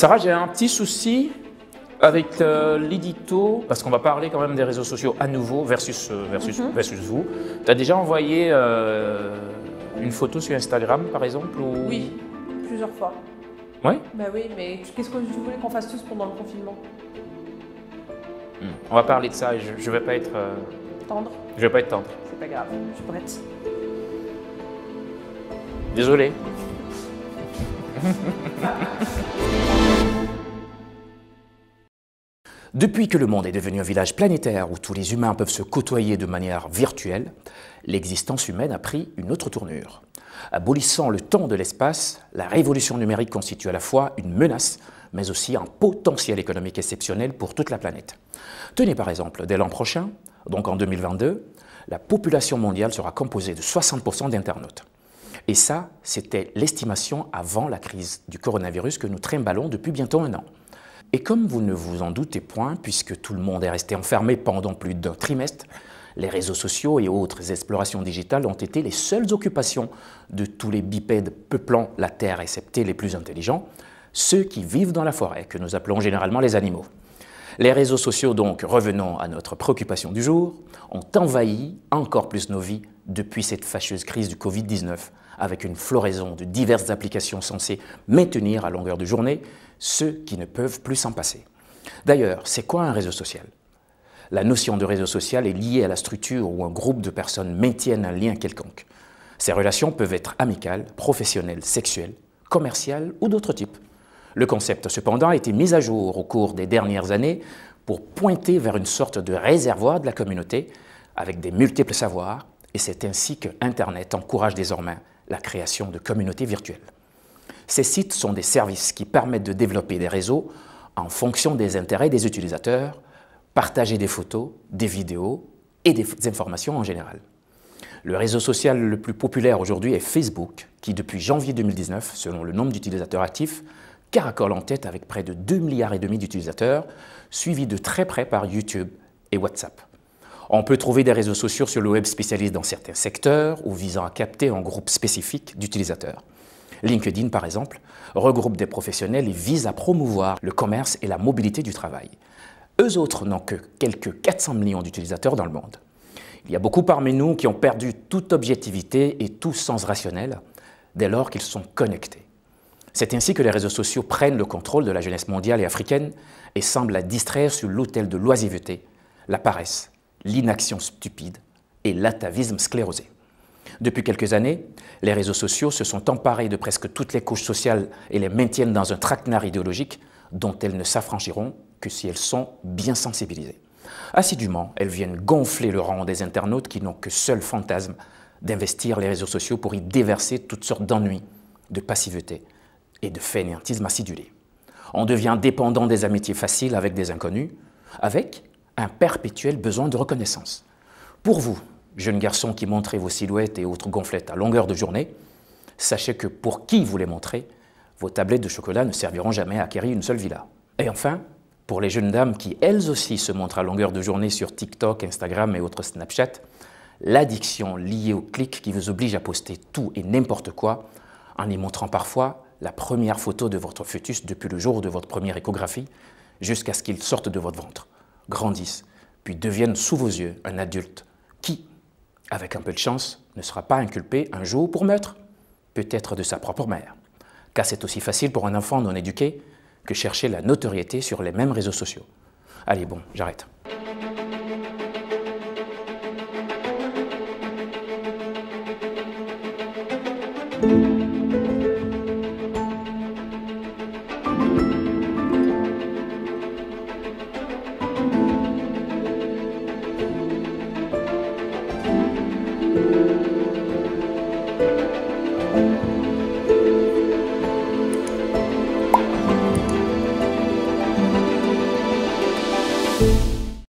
Sarah, j'ai un petit souci avec l'édito, parce qu'on va parler quand même des réseaux sociaux à nouveau versus vous. Tu as déjà envoyé une photo sur Instagram, par exemple ou... Oui, plusieurs fois. Ouais. Bah oui, mais qu'est-ce que tu voulais qu'on fasse tous pendant le confinement? On va parler de ça, je vais pas être... Tendre? Je vais pas être tendre. C'est pas grave, je suis prête. Désolé. Depuis que le monde est devenu un village planétaire où tous les humains peuvent se côtoyer de manière virtuelle, l'existence humaine a pris une autre tournure. Abolissant le temps de l'espace, la révolution numérique constitue à la fois une menace, mais aussi un potentiel économique exceptionnel pour toute la planète. Tenez par exemple, dès l'an prochain, donc en 2022, la population mondiale sera composée de 60% d'internautes. Et ça, c'était l'estimation avant la crise du coronavirus que nous trimballons depuis bientôt un an. Et comme vous ne vous en doutez point, puisque tout le monde est resté enfermé pendant plus d'un trimestre, les réseaux sociaux et autres explorations digitales ont été les seules occupations de tous les bipèdes peuplant la Terre, excepté les plus intelligents, ceux qui vivent dans la forêt, que nous appelons généralement les animaux. Les réseaux sociaux, donc, revenons à notre préoccupation du jour, ont envahi encore plus nos vies depuis cette fâcheuse crise du Covid-19, avec une floraison de diverses applications censées maintenir à longueur de journée ceux qui ne peuvent plus s'en passer. D'ailleurs, c'est quoi un réseau social? La notion de réseau social est liée à la structure où un groupe de personnes maintiennent un lien quelconque. Ces relations peuvent être amicales, professionnelles, sexuelles, commerciales ou d'autres types. Le concept, cependant, a été mis à jour au cours des dernières années pour pointer vers une sorte de réservoir de la communauté avec des multiples savoirs, et c'est ainsi que Internet encourage désormais la création de communautés virtuelles. Ces sites sont des services qui permettent de développer des réseaux en fonction des intérêts des utilisateurs, partager des photos, des vidéos et des informations en général. Le réseau social le plus populaire aujourd'hui est Facebook, qui depuis janvier 2019, selon le nombre d'utilisateurs actifs, caracole en tête avec près de 2,5 milliards d'utilisateurs, suivi de très près par YouTube et WhatsApp. On peut trouver des réseaux sociaux sur le web spécialisés dans certains secteurs ou visant à capter un groupe spécifique d'utilisateurs. LinkedIn, par exemple, regroupe des professionnels et vise à promouvoir le commerce et la mobilité du travail. Eux autres n'ont que quelques 400 millions d'utilisateurs dans le monde. Il y a beaucoup parmi nous qui ont perdu toute objectivité et tout sens rationnel dès lors qu'ils sont connectés. C'est ainsi que les réseaux sociaux prennent le contrôle de la jeunesse mondiale et africaine et semblent la distraire sur l'autel de l'oisiveté, la paresse, l'inaction stupide et l'atavisme sclérosé. Depuis quelques années, les réseaux sociaux se sont emparés de presque toutes les couches sociales et les maintiennent dans un traquenard idéologique dont elles ne s'affranchiront que si elles sont bien sensibilisées. Assidûment, elles viennent gonfler le rang des internautes qui n'ont que seul fantasme d'investir les réseaux sociaux pour y déverser toutes sortes d'ennuis, de passivité et de fainéantisme acidulé. On devient dépendant des amitiés faciles avec des inconnus, avec un perpétuel besoin de reconnaissance. Pour vous, jeunes garçons qui montrez vos silhouettes et autres gonflettes à longueur de journée, sachez que pour qui vous les montrez, vos tablettes de chocolat ne serviront jamais à acquérir une seule villa. Et enfin, pour les jeunes dames qui elles aussi se montrent à longueur de journée sur TikTok, Instagram et autres Snapchat, l'addiction liée au clic qui vous oblige à poster tout et n'importe quoi, en y montrant parfois la première photo de votre fœtus depuis le jour de votre première échographie, jusqu'à ce qu'il sorte de votre ventre, grandisse, puis devienne sous vos yeux un adulte qui, avec un peu de chance, ne sera pas inculpé un jour pour meurtre, peut-être de sa propre mère. Car c'est aussi facile pour un enfant non éduqué que chercher la notoriété sur les mêmes réseaux sociaux. Allez, bon, j'arrête.